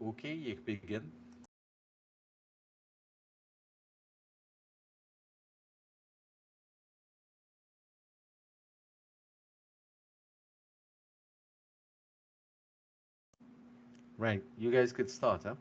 Oké, ik begin. Right, you guys could start, huh?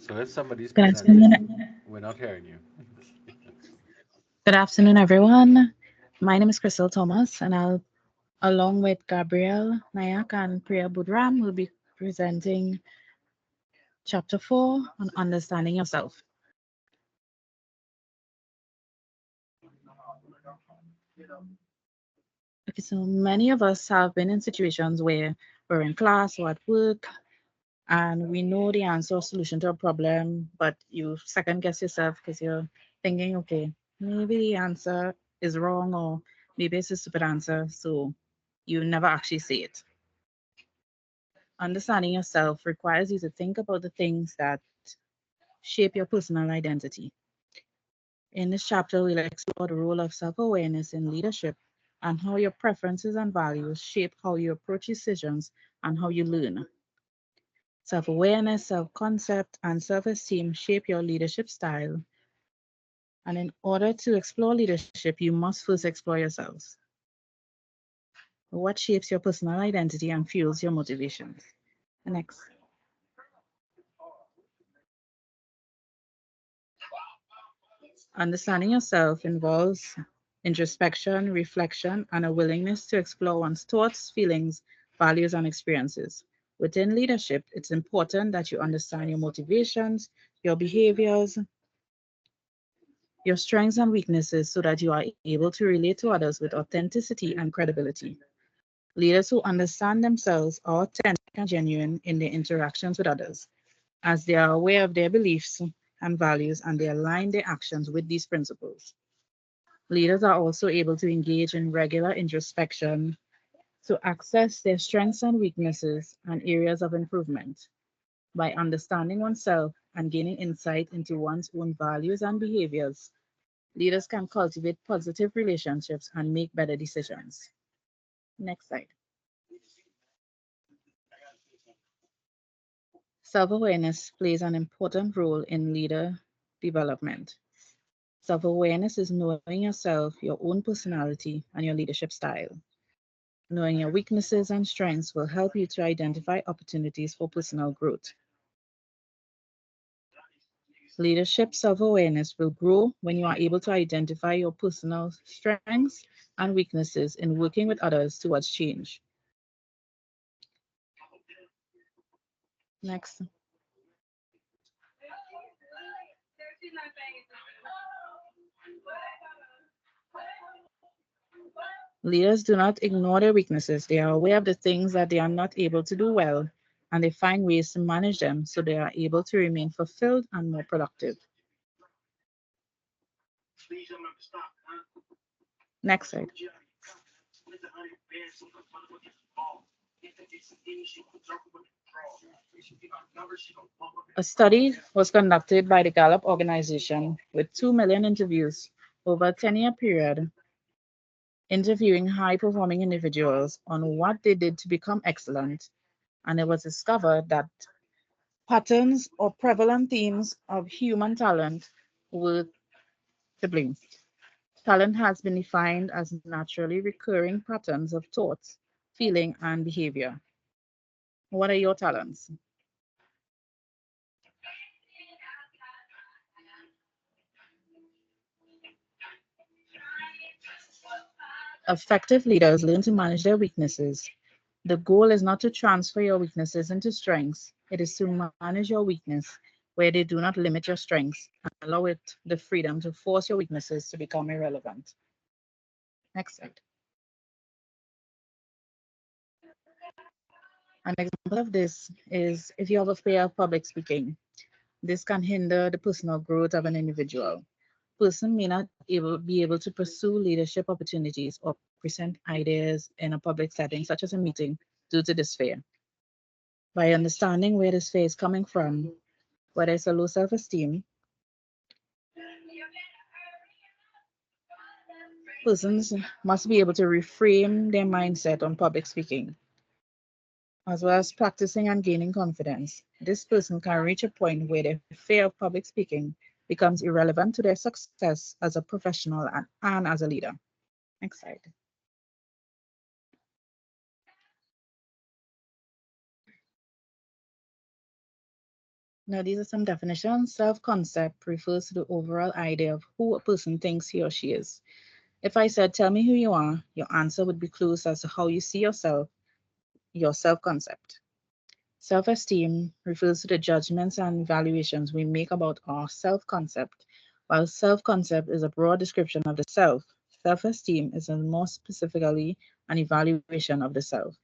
So if somebody's Good presenting, afternoon. we're not hearing you. Good afternoon, everyone. My name is Crystal Thomas, and along with Gabrielle Nayak and Priya Budram, will be presenting Chapter 4 on Understanding Yourself. Okay, so many of us have been in situations where we're in class or at work, and we know the answer or solution to a problem, but you second guess yourself because you're thinking, okay, maybe the answer is wrong, or maybe it's a stupid answer, so you never actually say it. Understanding yourself requires you to think about the things that shape your personal identity. In this chapter, we'll explore the role of self awareness in leadership and how your preferences and values shape how you approach decisions and how you learn. Self awareness, self concept, and self esteem shape your leadership style. And in order to explore leadership, you must first explore yourselves. What shapes your personal identity and fuels your motivations? Next. Understanding yourself involves introspection, reflection, and a willingness to explore one's thoughts, feelings, values, and experiences. Within leadership, it's important that you understand your motivations, your behaviors, your strengths and weaknesses so that you are able to relate to others with authenticity and credibility. Leaders who understand themselves are authentic and genuine in their interactions with others, as they are aware of their beliefs and values and they align their actions with these principles. Leaders are also able to engage in regular introspection to access their strengths and weaknesses and areas of improvement. By understanding oneself and gaining insight into one's own values and behaviors, leaders can cultivate positive relationships and make better decisions. Next slide. Self awareness plays an important role in leader development. Self awareness is knowing yourself, your own personality, and your leadership style. Knowing your weaknesses and strengths will help you to identify opportunities for personal growth. Leadership self awareness will grow when you are able to identify your personal strengths and weaknesses in working with others towards change. Next. Leaders do not ignore their weaknesses. They are aware of the things that they are not able to do well, and they find ways to manage them so they are able to remain fulfilled and more productive. Next slide. A study was conducted by the Gallup organization with 2 million interviews over a 10-year period, interviewing high performing individuals on what they did to become excellent. And it was discovered that patterns or prevalent themes of human talent were to blame. Talent has been defined as naturally recurring patterns of thoughts, feeling, and behavior. What are your talents? Effective leaders learn to manage their weaknesses. The goal is not to transfer your weaknesses into strengths, it is to manage your weakness where they do not limit your strengths and allow it the freedom to force your weaknesses to become irrelevant. Next slide. An example of this is if you have a fear of public speaking. This can hinder the personal growth of an individual. Person may not be able to pursue leadership opportunities or present ideas in a public setting, such as a meeting, due to this fear. By understanding where this fear is coming from, whether it's a low self-esteem, persons must be able to reframe their mindset on public speaking, as well as practicing and gaining confidence. This person can reach a point where their fear of public speaking becomes irrelevant to their success as a professional and as a leader. Next slide. Now, these are some definitions. Self-concept refers to the overall idea of who a person thinks he or she is. If I said, tell me who you are, your answer would be clues as to how you see yourself, your self-concept. Self-esteem refers to the judgments and evaluations we make about our self-concept. While self-concept is a broad description of the self, self-esteem is more specifically an evaluation of the self.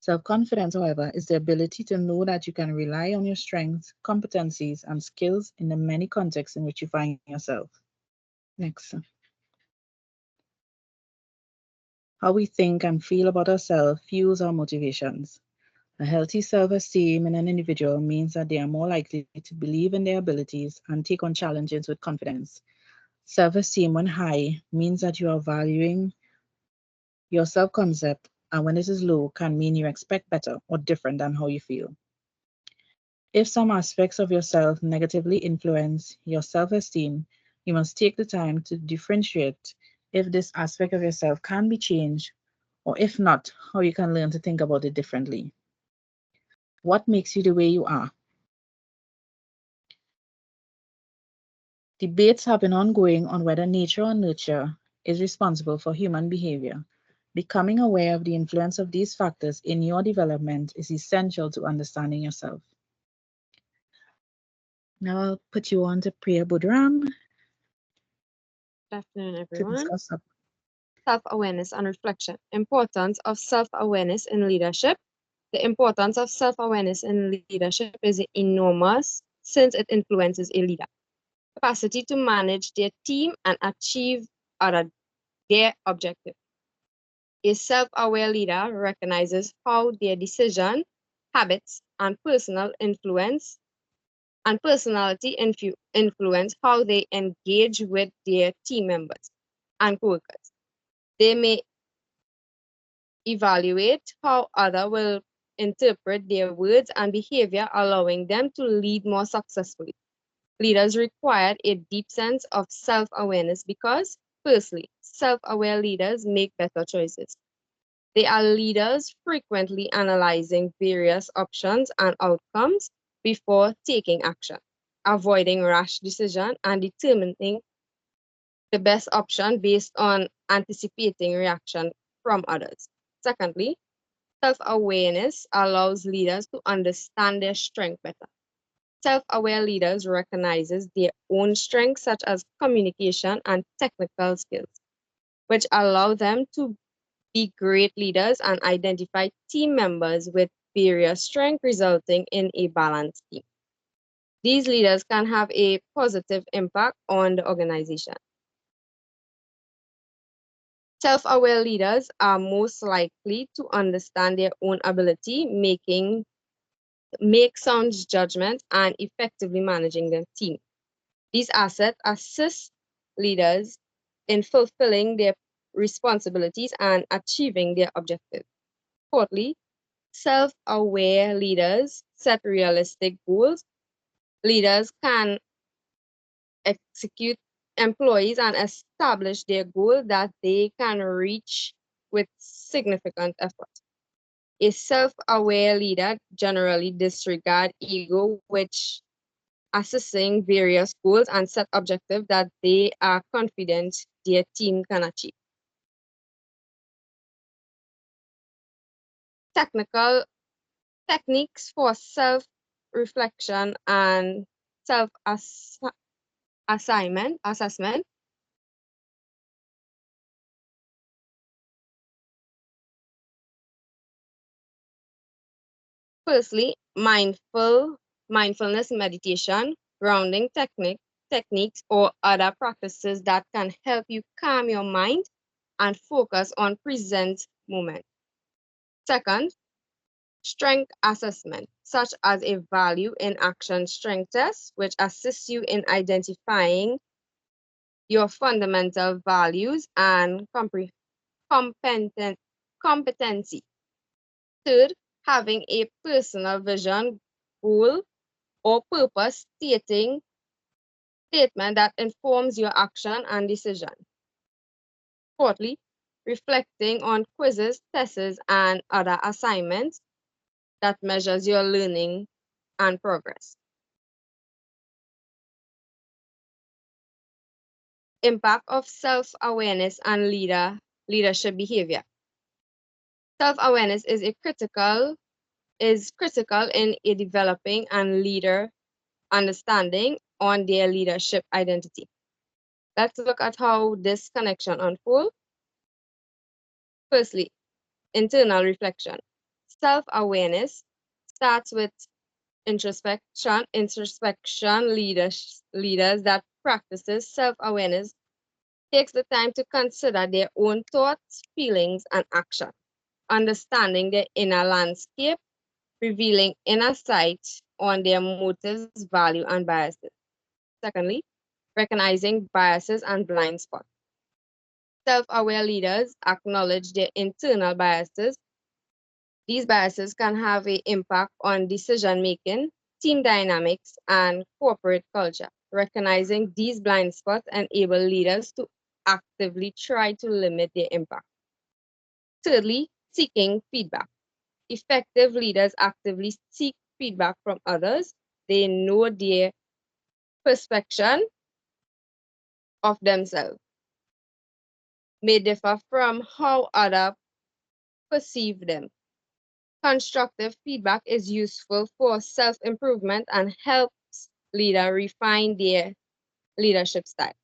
Self-confidence, however, is the ability to know that you can rely on your strengths, competencies, and skills in the many contexts in which you find yourself. Next. How we think and feel about ourselves fuels our motivations. A healthy self-esteem in an individual means that they are more likely to believe in their abilities and take on challenges with confidence. Self-esteem, when high, means that you are valuing your self-concept, and when it is low, can mean you expect better or different than how you feel. If some aspects of yourself negatively influence your self-esteem, you must take the time to differentiate if this aspect of yourself can be changed, or if not, how you can learn to think about it differently. What makes you the way you are? Debates have been ongoing on whether nature or nurture is responsible for human behavior. Becoming aware of the influence of these factors in your development is essential to understanding yourself. Now I'll put you on to Priya Budram Good afternoon, to everyone. discuss. Self-awareness and reflection. Importance of self-awareness in leadership. The importance of self-awareness in leadership is enormous since it influences a leader. Capacity to manage their team and achieve their objective. A self-aware leader recognizes how their decision, habits, and personality influence how they engage with their team members and co-workers. They may evaluate how others will interpret their words and behavior, allowing them to lead more successfully. Leaders require a deep sense of self-awareness because, firstly, self-aware leaders make better choices. They are leaders frequently analyzing various options and outcomes before taking action, avoiding rash decision and determining the best option based on anticipating reaction from others. Secondly, self-awareness allows leaders to understand their strength better. Self-aware leaders recognizes their own strengths such as communication and technical skills, which allow them to be great leaders and identify team members with various strengths, resulting in a balanced team. These leaders can have a positive impact on the organization. Self-aware leaders are most likely to understand their own ability, make sound judgment, and effectively managing their team. These assets assist leaders in fulfilling their responsibilities and achieving their objectives. Fourthly, self-aware leaders set realistic goals. Leaders can execute employees and establish their goal that they can reach with significant effort. A self-aware leader generally disregards ego, which assessing various goals and set objectives that they are confident their team can achieve. Technical techniques for self-reflection and self-assessment. Firstly, mindfulness meditation, grounding techniques, or other practices that can help you calm your mind and focus on present moment. Second, strength assessment, such as a value in action strength test, which assists you in identifying your fundamental values and competency. Third, having a personal vision, goal, or purpose statement that informs your action and decision. Fourthly, reflecting on quizzes, tests, and other assignments that measures your learning and progress. Impact of self-awareness and leadership behavior. Self-awareness is critical in a developing and leader understanding on their leadership identity. Let's look at how this connection unfolds. Firstly, internal reflection. Self-awareness starts with introspection. Leaders that practices self-awareness takes the time to consider their own thoughts, feelings, and action, understanding their inner landscape, revealing inner sight on their motives, value, and biases. Secondly, recognizing biases and blind spots. Self-aware leaders acknowledge their internal biases. These biases can have an impact on decision-making, team dynamics, and corporate culture. Recognizing these blind spots enable leaders to actively try to limit their impact. Thirdly, seeking feedback. Effective leaders actively seek feedback from others. They know their perception of themselves may differ from how others perceive them. Constructive feedback is useful for self-improvement and helps leaders refine their leadership style.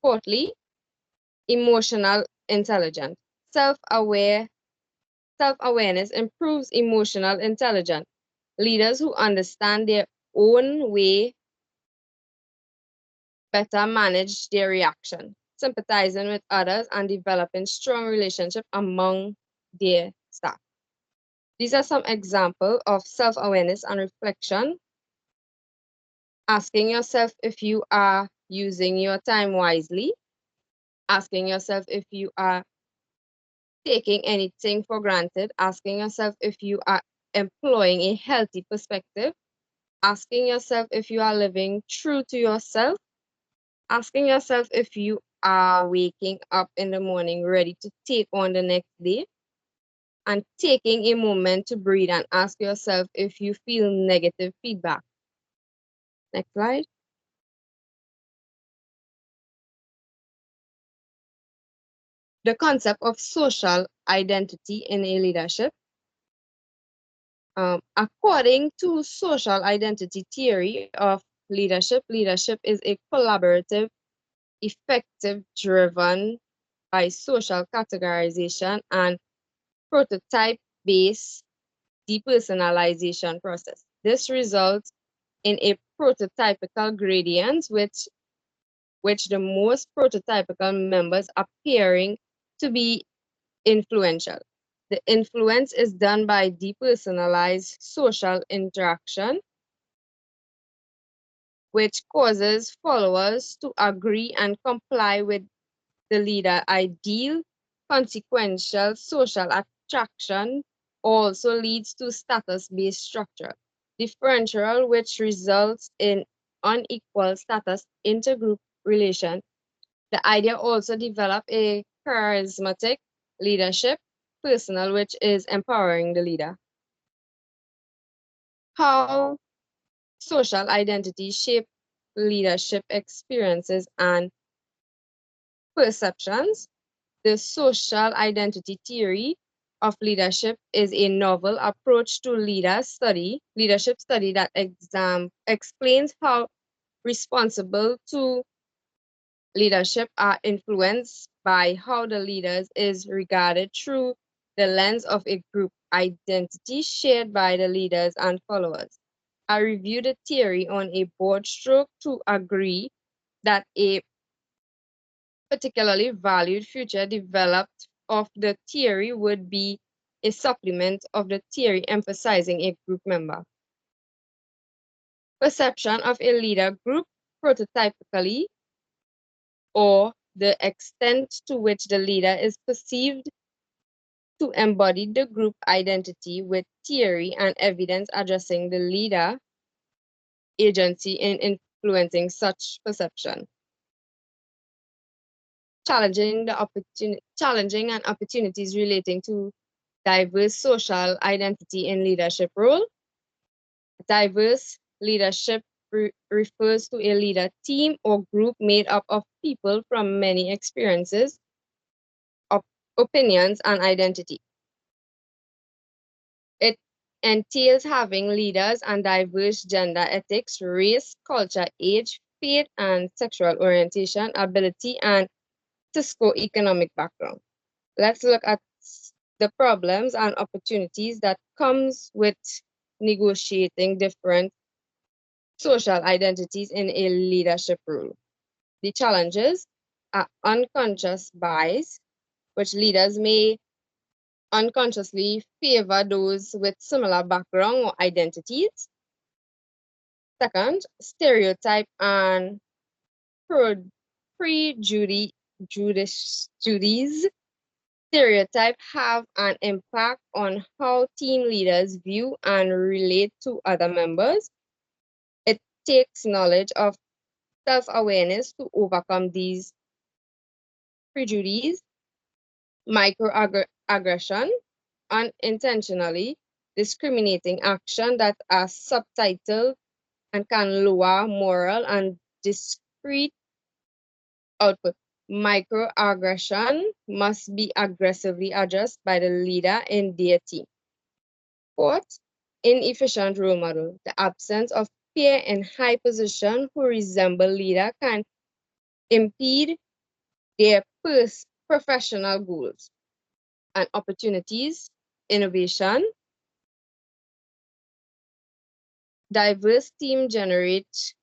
Fourthly, emotional intelligence. Self-awareness improves emotional intelligence. Leaders who understand their own way better manage their reaction, sympathizing with others, and developing strong relationships among their staff. These are some examples of self-awareness and reflection. Asking yourself if you are using your time wisely, asking yourself if you are taking anything for granted, asking yourself if you are employing a healthy perspective, asking yourself if you are living true to yourself, asking yourself if you are waking up in the morning ready to take on the next day, and taking a moment to breathe and ask yourself if you feel negative feedback. Next slide. The concept of social identity in a leadership. According to social identity theory of leadership, leadership is a collaborative, effective, driven by social categorization and prototype-based depersonalization process. This results in a prototypical gradient, which the most prototypical members appearing to be influential. The influence is done by depersonalized social interaction, which causes followers to agree and comply with the leader ideal. Consequential social attraction also leads to status-based structure, differential, which results in unequal status intergroup relation. The idea also developed a charismatic leadership, personal, which is empowering the leader. How social identity shape leadership experiences and perceptions. The social identity theory of leadership is a novel approach to leadership study that explains how responsible to leadership are influenced by how the leaders is regarded through the lens of a group identity shared by the leaders and followers. I reviewed the theory on a broad stroke to agree that a particularly valued future developed of the theory would be a supplement of the theory emphasizing a group member. Perception of a leader group prototypically, or the extent to which the leader is perceived to embody the group identity with theory and evidence addressing the leader agency in influencing such perception. Challenging and opportunities relating to diverse social identity in leadership role. Diverse leadership refers to a leader team or group made up of people from many experiences, opinions, and identity. It entails having leaders and diverse gender ethics, race, culture, age, faith, and sexual orientation, ability, and socioeconomic background. Let's look at the problems and opportunities that comes with negotiating different social identities in a leadership role. The challenges are unconscious bias, which leaders may unconsciously favor those with similar background or identities. Second, stereotype and prejudice. Stereotype have an impact on how team leaders view and relate to other members. It takes knowledge of self-awareness to overcome these prejudices. Microaggression, unintentionally discriminating action that are subtitled and can lower moral and discrete output. Microaggression must be aggressively addressed by the leader in their team. Fourth, inefficient role model. The absence of peer in high position who resemble leader can impede their professional goals and opportunities. Innovation. Diverse team generate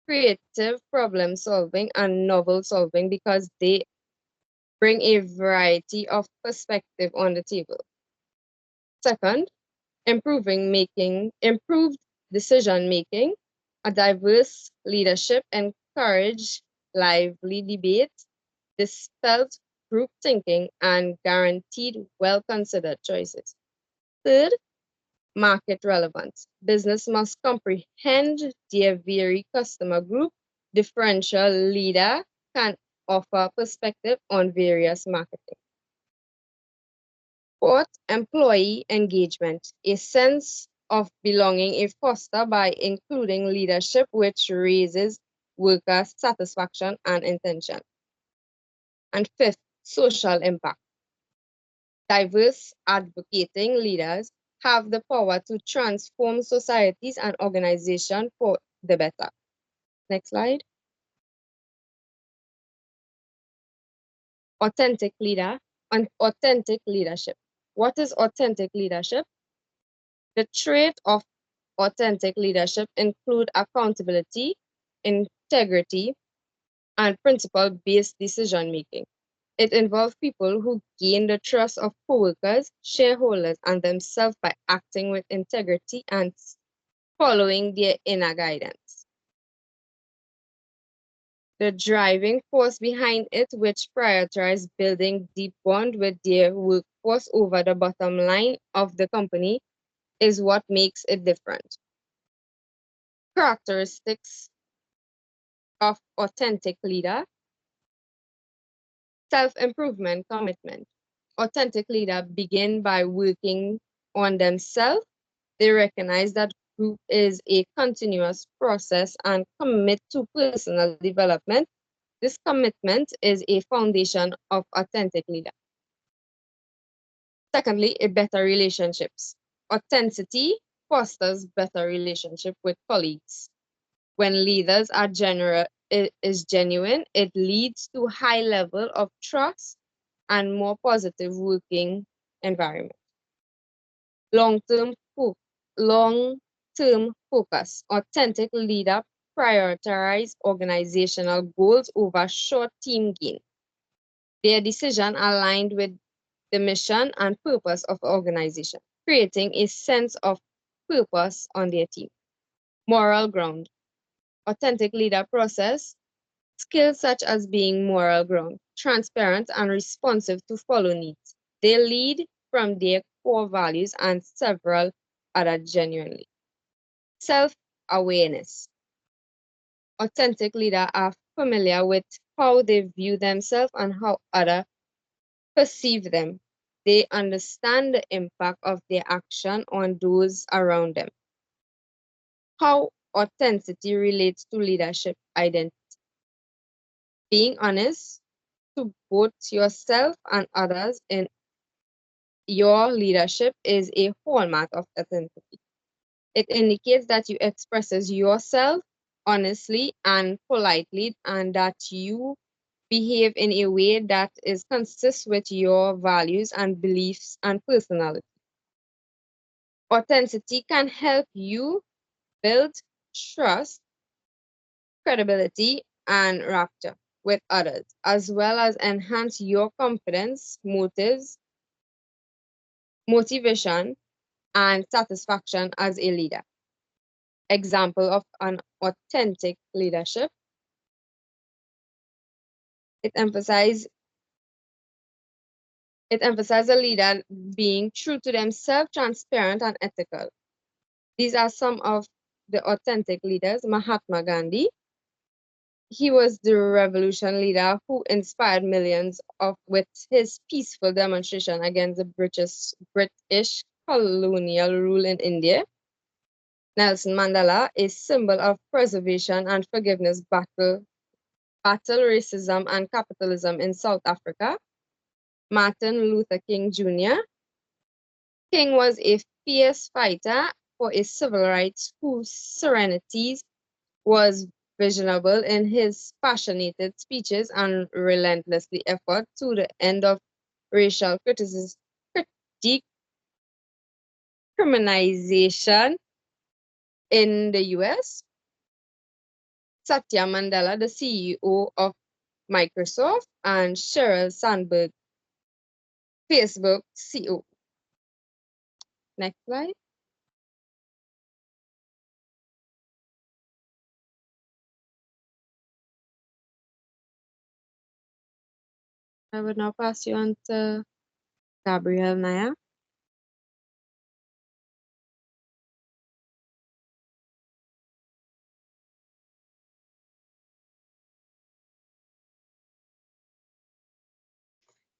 creative problem solving and novel solving because they bring a variety of perspective on the table. Second, improved decision making. A diverse leadership encourage lively debate, dispelled group thinking, and guaranteed well-considered choices. Third, market relevance. Business must comprehend their varied customer group. Differential leader can offer perspective on various marketing. Fourth, employee engagement. A sense of belonging is fostered by including leadership, which raises worker satisfaction and intention. And fifth, social impact. Diverse advocating leaders have the power to transform societies and organizations for the better. Next slide. Authentic leadership. What is authentic leadership? The trait of authentic leadership include accountability, integrity, and principle-based decision-making. It involves people who gain the trust of coworkers, shareholders, and themselves by acting with integrity and following their inner guidance. The driving force behind it, which prioritizes building deep bond with their workforce over the bottom line of the company, is what makes it different. Characteristics of authentic leader. Self-improvement commitment. Authentic leader begin by working on themselves. They recognize that group is a continuous process and commit to personal development. This commitment is a foundation of authentic leader. Secondly, a better relationships. Authenticity fosters better relationship with colleagues. When leaders are genuine, it leads to high level of trust and more positive working environment. Long-term focus. Authentic leader prioritize organizational goals over short team gain. Their decision aligned with the mission and purpose of the organization, creating a sense of purpose on their team. Moral ground. Authentic leader process skills such as being moral ground, transparent and responsive to follow needs. They lead from their core values and several other genuinely. Self-awareness. Authentic leaders are familiar with how they view themselves and how others perceive them. They understand the impact of their action on those around them. How authenticity relates to leadership identity. Being honest to both yourself and others in your leadership is a hallmark of authenticity. It indicates that you expresses yourself honestly and politely, and that you behave in a way that is consistent with your values and beliefs and personality. Authenticity can help you build trust, credibility, and rapport with others, as well as enhance your confidence, motivation, and satisfaction as a leader. Example of an authentic leadership. It emphasizes a leader being true to themselves, transparent, and ethical. These are some of the authentic leaders. Mahatma Gandhi. He was the revolution leader who inspired millions with his peaceful demonstration against the British colonial rule in India. Nelson Mandela, a symbol of preservation and forgiveness, battle racism and capitalism in South Africa. Martin Luther King Jr. King was a fierce fighter for a civil rights whose serenity was visionable in his passionate speeches and relentlessly effort to the end of racial decriminalization in the US. Satya Mandela, the CEO of Microsoft, and Sheryl Sandberg, Facebook CEO. Next slide. I will now pass you on to Gabrielle Naya.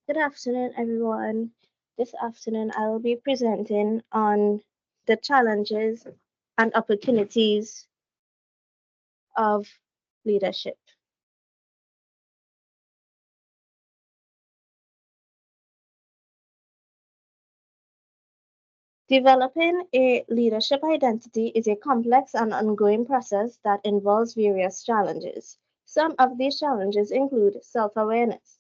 Good afternoon, everyone. This afternoon, I will be presenting on the challenges and opportunities of leadership. Developing a leadership identity is a complex and ongoing process that involves various challenges. Some of these challenges include self-awareness.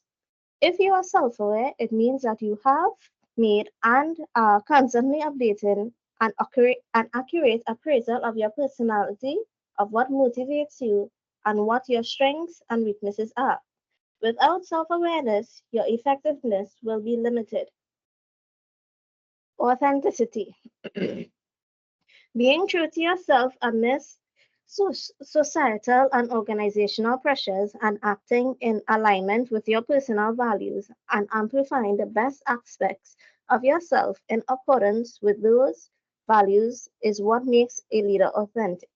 If you are self-aware, it means that you have made and are constantly updating an accurate appraisal of your personality, of what motivates you, and what your strengths and weaknesses are. Without self-awareness, your effectiveness will be limited. Authenticity. Being true to yourself amidst societal and organizational pressures and acting in alignment with your personal values and amplifying the best aspects of yourself in accordance with those values is what makes a leader authentic.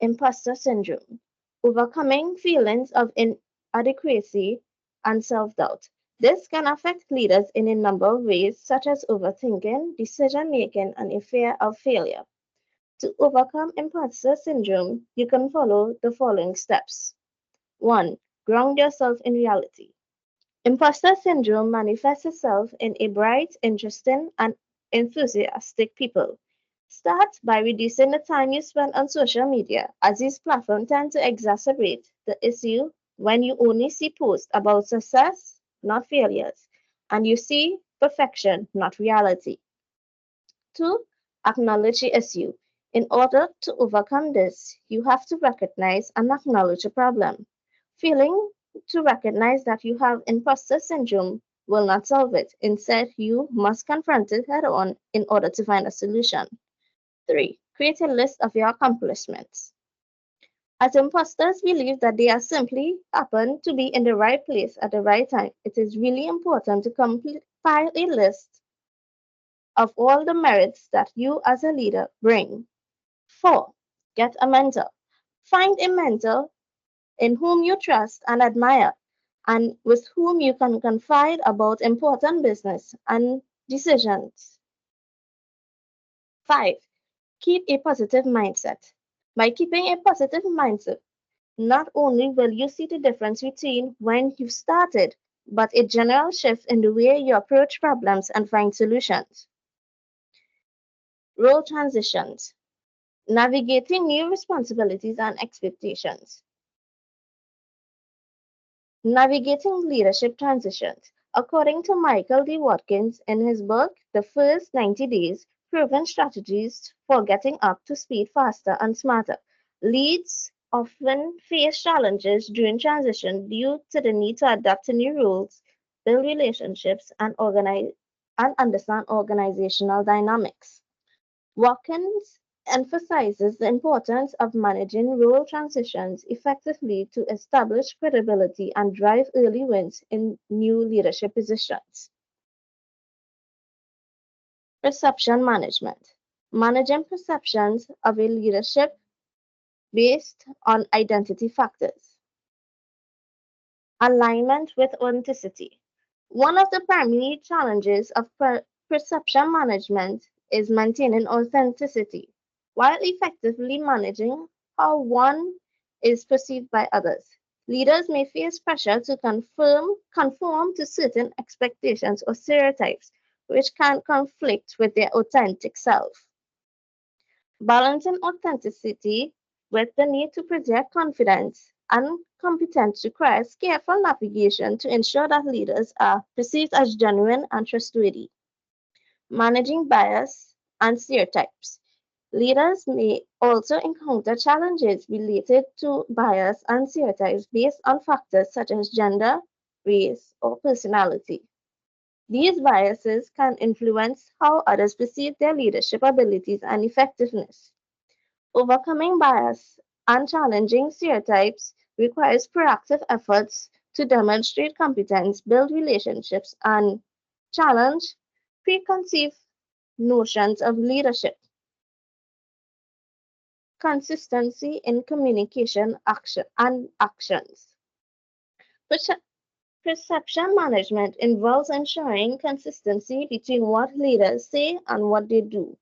Imposter syndrome. Overcoming feelings of inadequacy and self-doubt. This can affect leaders in a number of ways, such as overthinking, decision making, and a fear of failure. To overcome imposter syndrome, you can follow the following steps. 1. Ground yourself in reality. Imposter syndrome manifests itself in a bright, interesting, and enthusiastic people. Start by reducing the time you spend on social media, as these platforms tend to exacerbate the issue when you only see posts about success, not failures, and you see perfection, not reality. 2. Acknowledge the issue. In order to overcome this, you have to recognize and acknowledge a problem. Feeling to recognize that you have imposter syndrome will not solve it. Instead, you must confront it head on in order to find a solution. 3. Create a list of your accomplishments. As imposters believe that they are simply happen to be in the right place at the right time, it is really important to compile a list of all the merits that you as a leader bring. 4. Get a mentor. Find a mentor in whom you trust and admire, and with whom you can confide about important business and decisions. 5. Keep a positive mindset. By keeping a positive mindset, not only will you see the difference between when you started, but a general shift in the way you approach problems and find solutions. Role transitions. Navigating new responsibilities and expectations. Navigating leadership transitions. According to Michael D. Watkins in his book, The First 90 Days, Proven Strategies for Getting Up to Speed Faster and Smarter, leads often face challenges during transition due to the need to adapt to new roles, build relationships, and understand organizational dynamics. Watkins emphasizes the importance of managing role transitions effectively to establish credibility and drive early wins in new leadership positions. Perception management. Managing perceptions of a leadership based on identity factors. Alignment with authenticity. One of the primary challenges of perception management is maintaining authenticity while effectively managing how one is perceived by others. Leaders may face pressure to conform to certain expectations or stereotypes, which can conflict with their authentic self. Balancing authenticity with the need to project confidence and competence requires careful navigation to ensure that leaders are perceived as genuine and trustworthy. Managing bias and stereotypes. Leaders may also encounter challenges related to bias and stereotypes based on factors such as gender, race, or personality. These biases can influence how others perceive their leadership abilities and effectiveness. Overcoming bias and challenging stereotypes requires proactive efforts to demonstrate competence, build relationships, and challenge preconceived notions of leadership. Consistency in communication action and actions. Perce- Perception management involves ensuring consistency between what leaders say and what they do.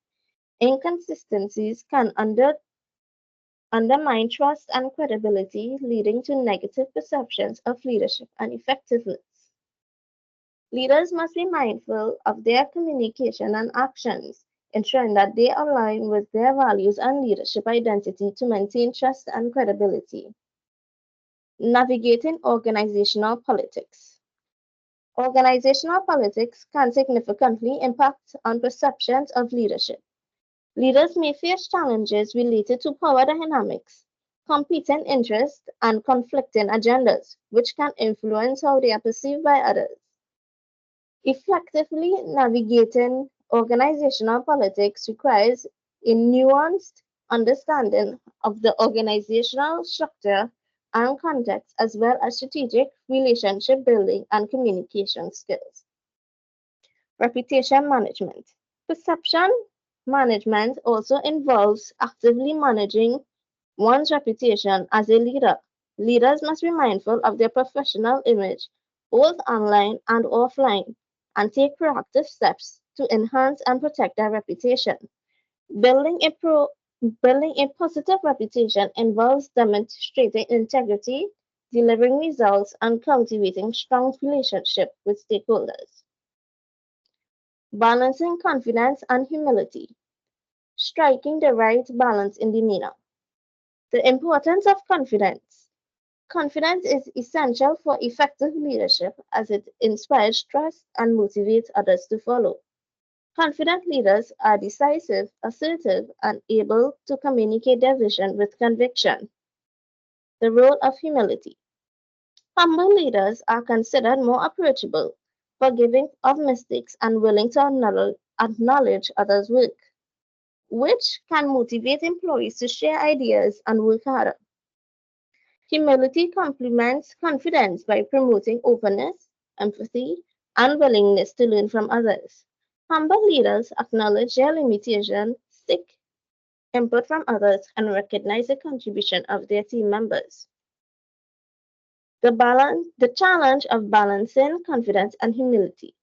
Inconsistencies can undermine trust and credibility, leading to negative perceptions of leadership and effectiveness. Leaders must be mindful of their communication and actions, ensuring that they align with their values and leadership identity to maintain trust and credibility. Navigating organizational politics. Organizational politics can significantly impact on perceptions of leadership. Leaders may face challenges related to power dynamics, competing interests, and conflicting agendas, which can influence how they are perceived by others. Effectively navigating organizational politics requires a nuanced understanding of the organizational structure and context, as well as strategic relationship building and communication skills. Reputation management. Perception management also involves actively managing one's reputation as a leader. Leaders must be mindful of their professional image, both online and offline, and take proactive steps to enhance and protect their reputation. Building a, pro- Building a positive reputation involves demonstrating integrity, delivering results, and cultivating strong relationships with stakeholders. Balancing confidence and humility. Striking the right balance in demeanor. The importance of confidence. Confidence is essential for effective leadership as it inspires trust and motivates others to follow. Confident leaders are decisive, assertive, and able to communicate their vision with conviction. The role of humility. Humble leaders are considered more approachable, forgiving of mistakes, and willing to acknowledge others' work, which can motivate employees to share ideas and work harder. Humility complements confidence by promoting openness, empathy, and willingness to learn from others. Humble leaders acknowledge their limitations, seek input from others, and recognize the contribution of their team members. The challenge of balancing confidence and humility.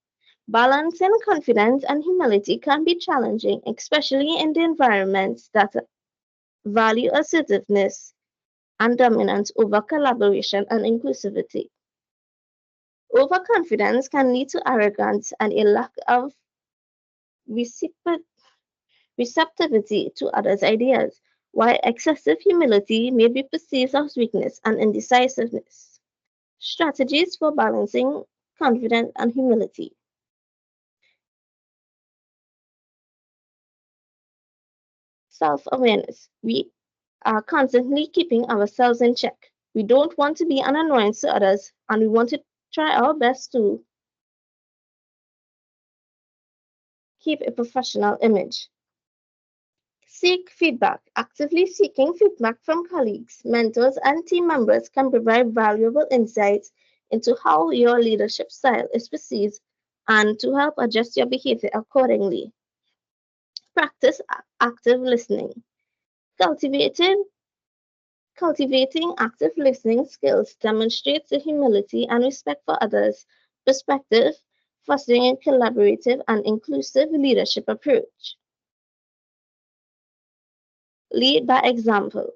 Balancing confidence and humility can be challenging, especially in the environments that value assertiveness and dominance over collaboration and inclusivity. Overconfidence can lead to arrogance and a lack of receptivity to others' ideas, while excessive humility may be perceived as weakness and indecisiveness. Strategies for balancing confidence and humility. Self-awareness. We are constantly keeping ourselves in check. We don't want to be an annoyance to others, and we want to try our best to keep a professional image. Seek feedback. Actively seeking feedback from colleagues, mentors, and team members can provide valuable insights into how your leadership style is perceived and to help adjust your behavior accordingly. Practice active listening. Cultivating Cultivating active listening skills demonstrates the humility and respect for others' perspective, fostering a collaborative and inclusive leadership approach. Lead by example.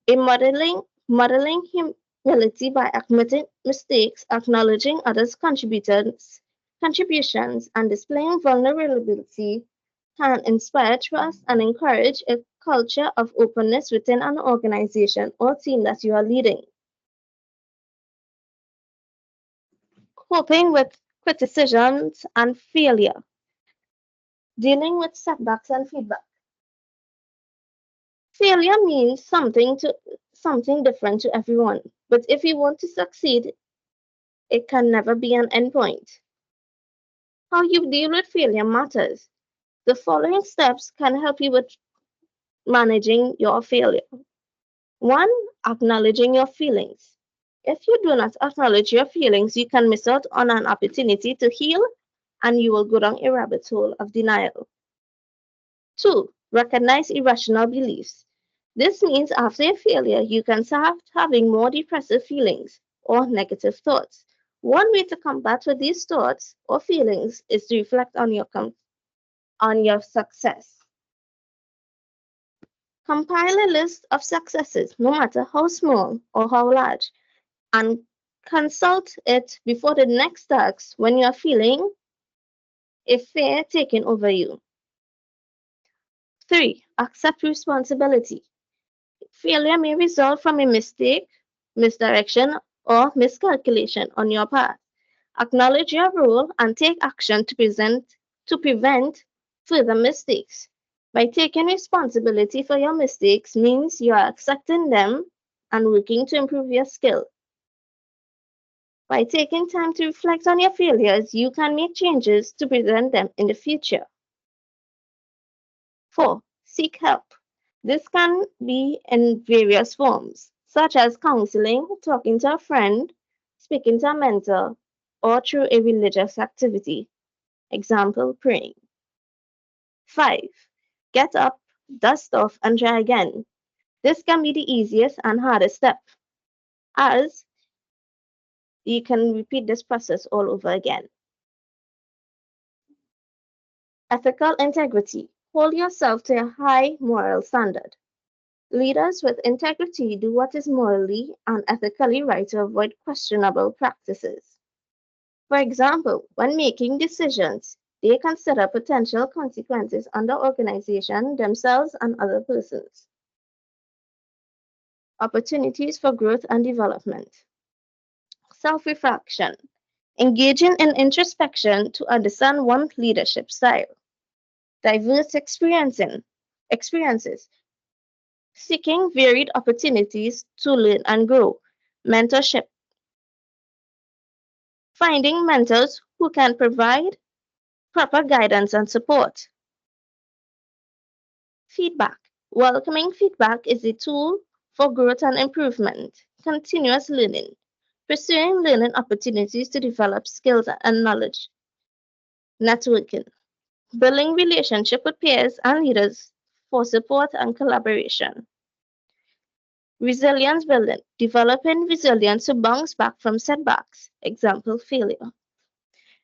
Modeling humility by admitting mistakes, acknowledging others' contributions, and displaying vulnerability can inspire trust and encourage a culture of openness within an organization or team that you are leading. Coping with criticisms and failure. Dealing with setbacks and feedback. Failure means something different to everyone, but if you want to succeed, it can never be an endpoint. How you deal with failure matters. The following steps can help you with managing your failure. 1. Acknowledging your feelings. If you do not acknowledge your feelings, you can miss out on an opportunity to heal and you will go down a rabbit hole of denial. 2. Recognize irrational beliefs. This means after a failure, you can start having more depressive feelings or negative thoughts. One way to combat with these thoughts or feelings is to reflect on your success. Compile a list of successes, no matter how small or how large, and consult it before the next task when you are feeling a fear taking over you. 3. Accept responsibility. Failure may result from a mistake, misdirection, or miscalculation on your part. Acknowledge your role and take action to prevent further mistakes. By taking responsibility for your mistakes means you are accepting them and working to improve your skill. By taking time to reflect on your failures, you can make changes to prevent them in the future. 4. Seek help. This can be in various forms, such as counseling, talking to a friend, speaking to a mentor, or through a religious activity, example, praying. 5. Get up, dust off, and try again. This can be the easiest and hardest step, as you can repeat this process all over again. Ethical integrity. Hold yourself to a high moral standard. Leaders with integrity do what is morally and ethically right to avoid questionable practices. For example, when making decisions, they consider potential consequences on the organization, themselves, and other persons. Opportunities for growth and development. Self-reflection. Engaging in introspection to understand one's leadership style. Diverse experiences. Seeking varied opportunities to learn and grow. Mentorship. Finding mentors who can provide proper guidance and support. Feedback. Welcoming feedback is a tool for growth and improvement. Continuous learning. Pursuing learning opportunities to develop skills and knowledge. Networking. Building relationships with peers and leaders for support and collaboration. Resilience building. Developing resilience to bounce back from setbacks. Example, failure.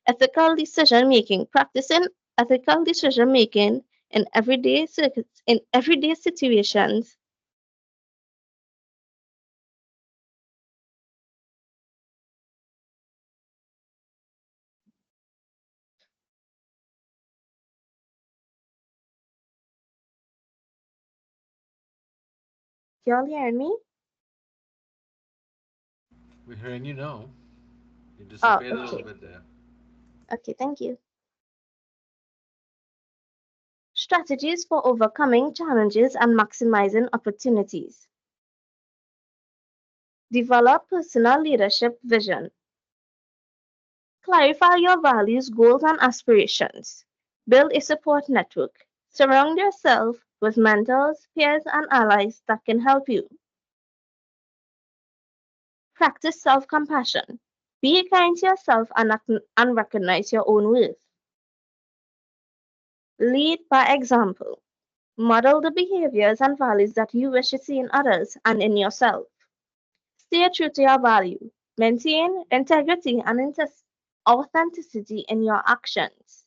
Ethical decision making. Practicing ethical decision making in everyday situations. Y'all hear me? We're hearing you now. You Oh, disappeared a little okay. bit there. Okay, thank you. Strategies for overcoming challenges and maximizing opportunities. Develop personal leadership vision. Clarify your values, goals, and aspirations. Build a support network. Surround yourself with mentors, peers, and allies that can help you. Practice self-compassion. Be kind to yourself and recognize your own worth. Lead by example. Model the behaviors and values that you wish to see in others and in yourself. Stay true to your value. Maintain integrity and authenticity in your actions.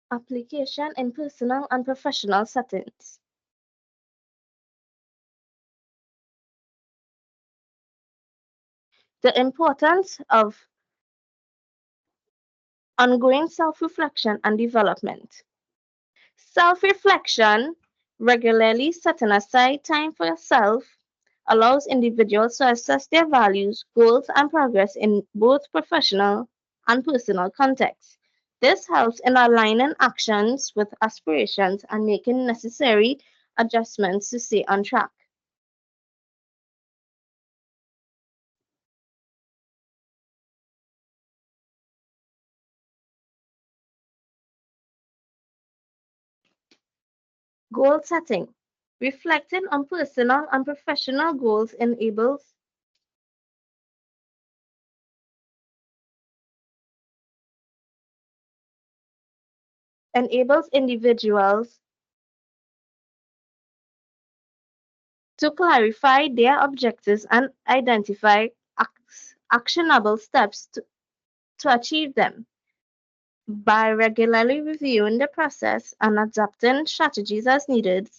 Application in personal and professional settings. The importance of ongoing self-reflection and development. Self-reflection, regularly setting aside time for yourself, allows individuals to assess their values, goals, and progress in both professional and personal contexts. This helps in aligning actions with aspirations and making necessary adjustments to stay on track. Goal setting. Reflecting on personal and professional goals enables individuals to clarify their objectives and identify actionable steps to achieve them. By regularly reviewing the process and adapting strategies as needed,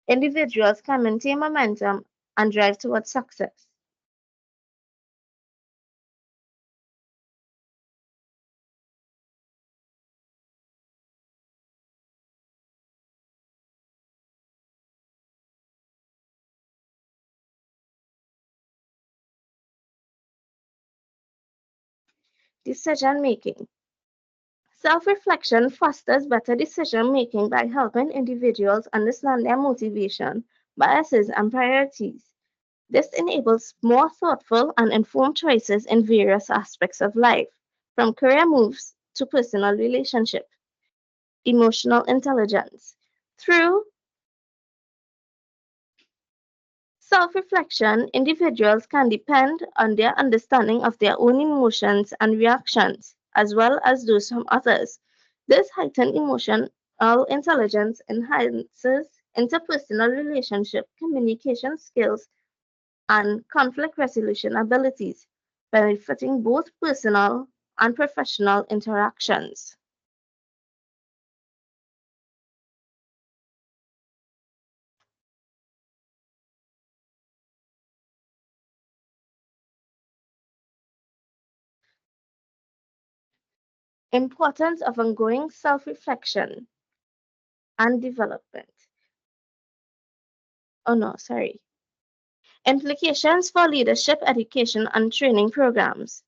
individuals can maintain momentum and drive towards success. Decision making. Self-reflection fosters better decision making by helping individuals understand their motivation, biases, and priorities. This enables more thoughtful and informed choices in various aspects of life, from career moves to personal relationships. Emotional intelligence. Through self-reflection, individuals can depend on their understanding of their own emotions and reactions, as well as those from others. This heightened emotional intelligence enhances interpersonal relationship, communication skills, and conflict resolution abilities, benefiting both personal and professional interactions. Importance of ongoing self-reflection and development. Oh no, sorry. Implications for leadership education and training programs.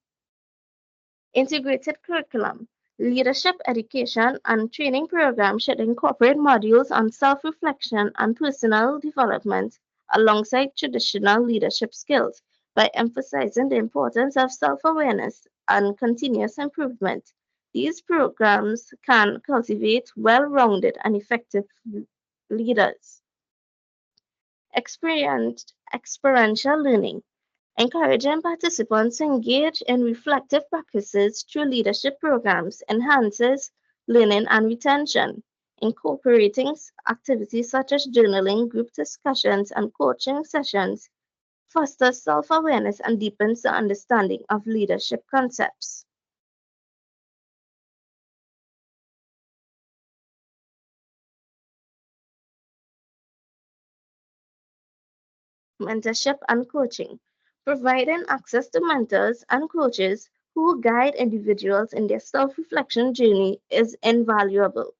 Integrated curriculum. Leadership education and training programs should incorporate modules on self-reflection and personal development alongside traditional leadership skills by emphasizing the importance of self-awareness and continuous improvement. These programs can cultivate well-rounded and effective leaders. Experiential learning. Encouraging participants to engage in reflective practices through leadership programs enhances learning and retention. Incorporating activities such as journaling, group discussions, and coaching sessions fosters self awareness and deepens the understanding of leadership concepts. Mentorship and coaching. Providing access to mentors and coaches who guide individuals in their self reflection journey is invaluable.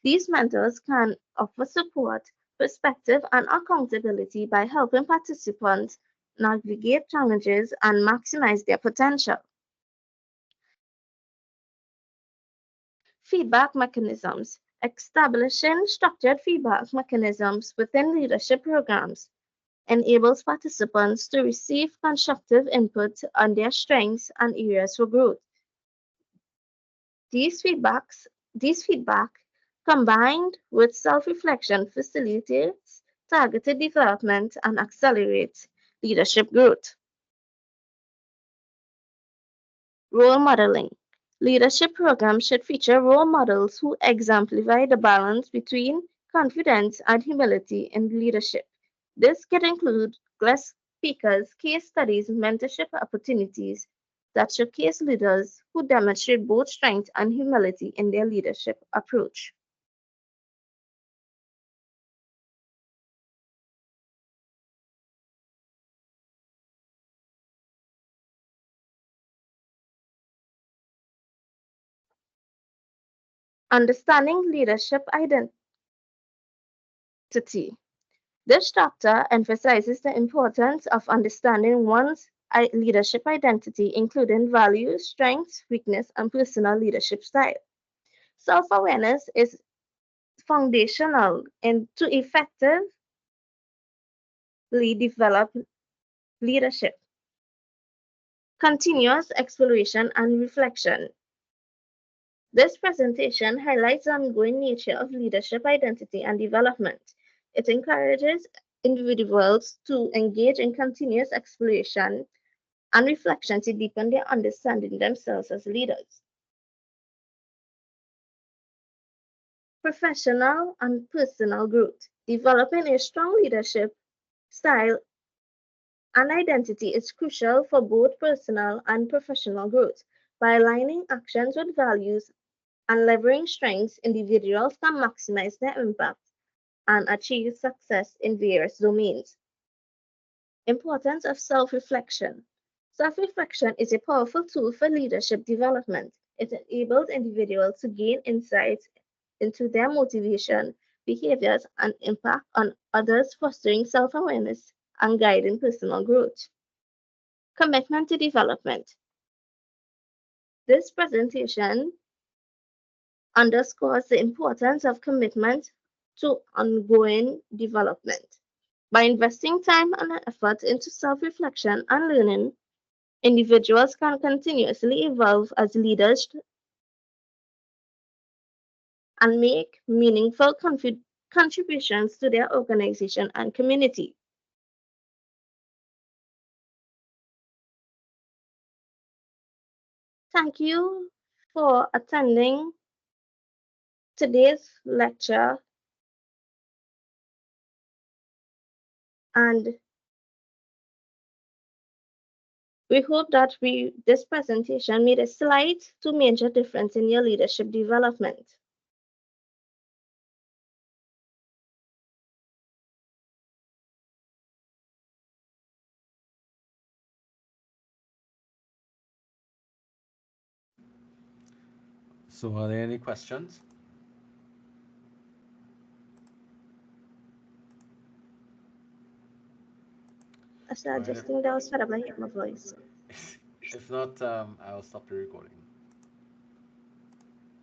These mentors can offer support, perspective, and accountability by helping participants navigate challenges and maximize their potential. Feedback mechanisms. Establishing structured feedback mechanisms within leadership programs enables participants to receive constructive input on their strengths and areas for growth. These feedback, combined with self-reflection, facilitates targeted development and accelerates leadership growth. Role modeling. Leadership programs should feature role models who exemplify the balance between confidence and humility in leadership. This can include guest speakers, case studies, mentorship opportunities that showcase leaders who demonstrate both strength and humility in their leadership approach. Understanding leadership identity. This chapter emphasizes the importance of understanding one's leadership identity, including values, strengths, weakness, and personal leadership style. Self awareness is foundational to effectively develop leadership. Continuous exploration and reflection. This presentation highlights the ongoing nature of leadership identity and development. It encourages individuals to engage in continuous exploration and reflection to deepen their understanding themselves as leaders. Professional and personal growth. Developing a strong leadership style and identity is crucial for both personal and professional growth. By aligning actions with values and leveraging strengths, individuals can maximize their impact and achieve success in various domains. Importance of self-reflection. Self-reflection is a powerful tool for leadership development. It enables individuals to gain insights into their motivation, behaviors, and impact on others, fostering self-awareness and guiding personal growth. Commitment to development. This presentation underscores the importance of commitment to ongoing development. By investing time and effort into self-reflection and learning, individuals can continuously evolve as leaders and make meaningful contributions to their organization and community. Thank you for attending today's lecture, and we hope that this presentation made a slight to major difference in your leadership development. So, are there any questions? So I All right. just think that was fed up. I hear my voice. If not, I'll stop the recording.